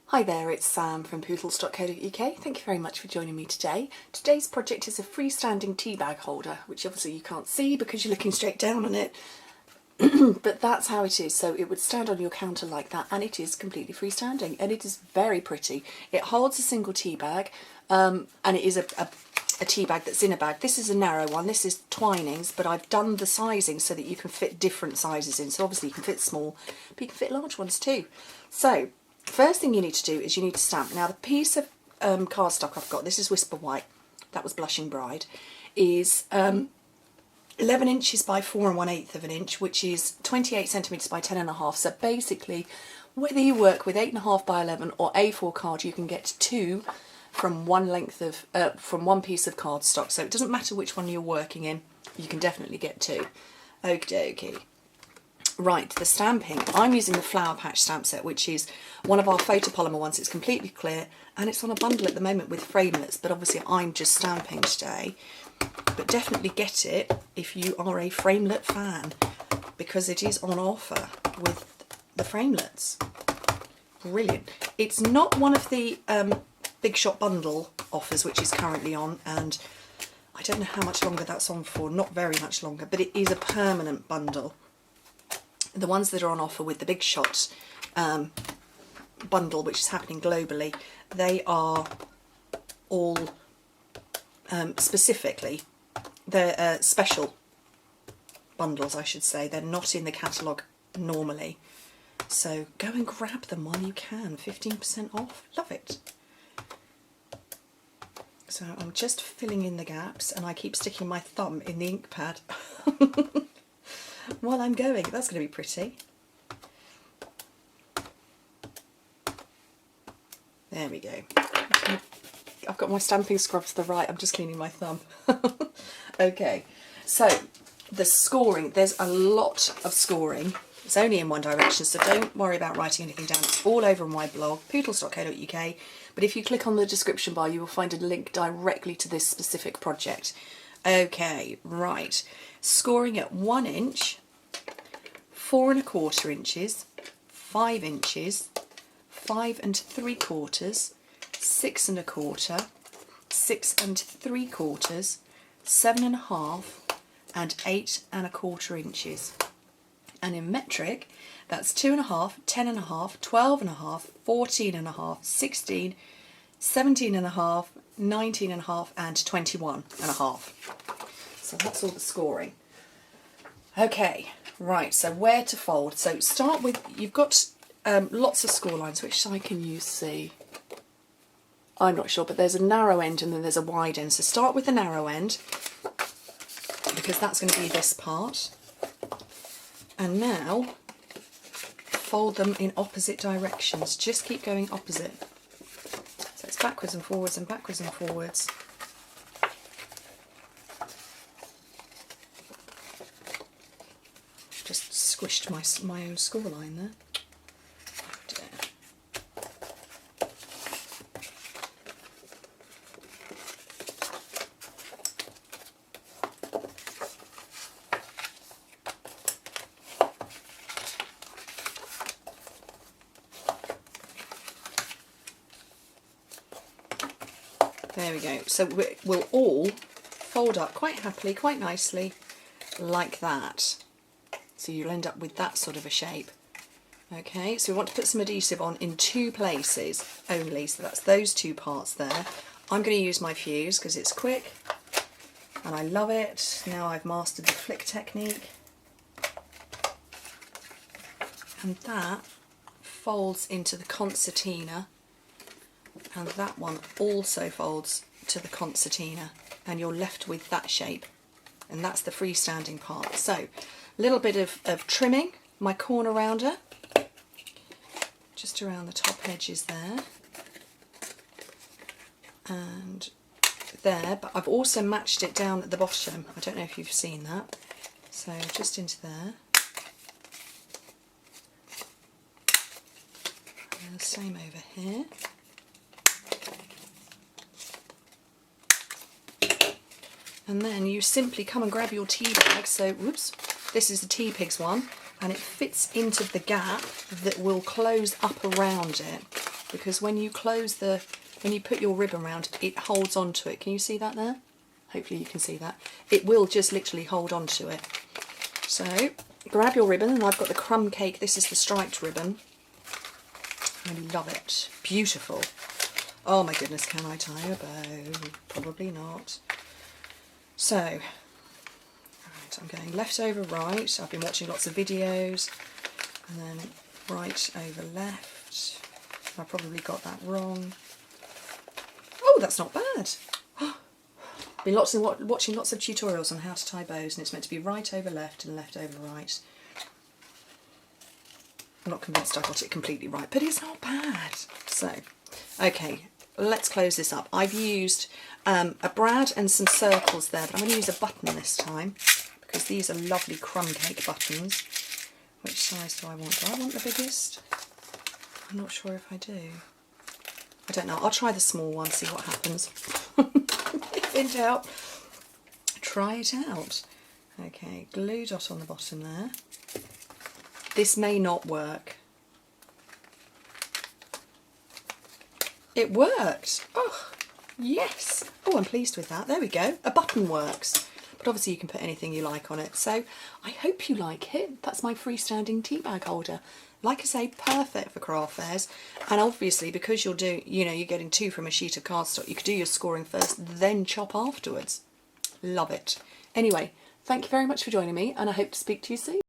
Hi there, it's Sam from Pootles.co.uk. Thank you very much for joining me today. Today's project is a freestanding tea bag holder, which obviously you can't see because you're looking straight down on it. But that's how it is. So it would stand on your counter like that, and it is completely freestanding, and it is very pretty. It holds a single tea bag, and it is a tea bag that's in a bag. This is a narrow one, this is Twinings, but I've done the sizing so that you can fit different sizes in. So obviously you can fit small, but you can fit large ones too. So first thing you need to do is you need to stamp. Now the piece of cardstock I've got, this is Whisper White, that was Blushing Bride, is 11 inches by 4 1/8 of an inch, which is 28 centimetres by 10.5. So basically, whether you work with 8.5 by 11 or A4 card, you can get two from one length of from one piece of cardstock. So it doesn't matter which one you're working in, you can definitely get two. Okie dokie. Right, the stamping. I'm using the Flower Patch stamp set, which is one of our photopolymer ones. It's completely clear and it's on a bundle at the moment with framelets, but obviously I'm just stamping today. But definitely get it if you are a framelit fan, because it is on offer with the framelets. Brilliant. It's not one of the Big Shot bundle offers which is currently on, and I don't know how much longer that's on for, not very much longer, but it is a permanent bundle. The ones that are on offer with the Big Shot bundle, which is happening globally, they are all specifically, they're special bundles, I should say. They're not in the catalogue normally. So go and grab them while you can. 15% off. Love it. So I'm just filling in the gaps, and I keep sticking my thumb in the ink pad while I'm going. That's going to be pretty. There we go. I've got my stamping scrub to the right, I'm just cleaning my thumb. Okay, so the scoring, there's a lot of scoring. It's only in one direction, so don't worry about writing anything down. It's all over on my blog, pootles.co.uk, but if you click on the description bar, you will find a link directly to this specific project. Okay, right. Scoring at 1 inch, 4 1/4 inches, 5 inches, 5 3/4, 6 1/4, 6 3/4, 7.5, and 8 1/4 inches. And in metric, that's 2.5, 10.5, 12.5, 14.5, 16, 17.5, 19.5, and 21.5. So that's all the scoring. Okay, right, so where to fold? So start with, you've got lots of score lines. Which side can you see? I'm not sure, but there's a narrow end and then there's a wide end. So start with the narrow end, because that's going to be this part. And now fold them in opposite directions. Just keep going opposite. So it's backwards and forwards and backwards and forwards. Just squished my own score line there. There we go. So we'll all fold up quite happily, quite nicely, like that. So you'll end up with that sort of a shape. Okay, so we want to put some adhesive on in 2 places only. So that's those 2 parts there. I'm going to use my fuse because it's quick and I love it. Now I've mastered the flick technique. And that folds into the concertina. And that one also folds to the concertina, and you're left with that shape, and that's the freestanding part. So a little bit of trimming, my corner rounder, just around the top edges there, and there, but I've also matched it down at the bottom. I don't know if you've seen that. So just into there. And the same over here. And then you simply come and grab your tea bag. So, whoops, this is the Tea Pigs one, and it fits into the gap that will close up around it. because when you when you put your ribbon around, it holds on to it. Can you see that there? Hopefully you can see that. It will just literally hold on to it. So grab your ribbon, and I've got the crumb cake. This is the striped ribbon. I really love it. Beautiful. Oh my goodness, can I tie a bow? Probably not. So, right, I'm going left over right. I've been watching lots of videos. And then right over left. I probably got that wrong. Oh, that's not bad. Been watching lots of tutorials on how to tie bows, and it's meant to be right over left and left over right. I'm not convinced I got it completely right, but it's not bad. So, okay, let's close this up. I've used a brad and some circles there, but I'm going to use a button this time because these are lovely crumb cake buttons. Which size do I want? Do I want the biggest? I'm not sure if I do. I don't know. I'll try the small one, see what happens. In doubt, try it out. Okay, glue dot on the bottom there. This may not work. It worked. Oh, yes. Oh, I'm pleased with that. There we go. A button works. But obviously you can put anything you like on it. So I hope you like it. That's my freestanding tea bag holder. Like I say, perfect for craft fairs. And obviously because you're getting 2 from a sheet of cardstock, you could do your scoring first, then chop afterwards. Love it. Anyway, thank you very much for joining me, and I hope to speak to you soon.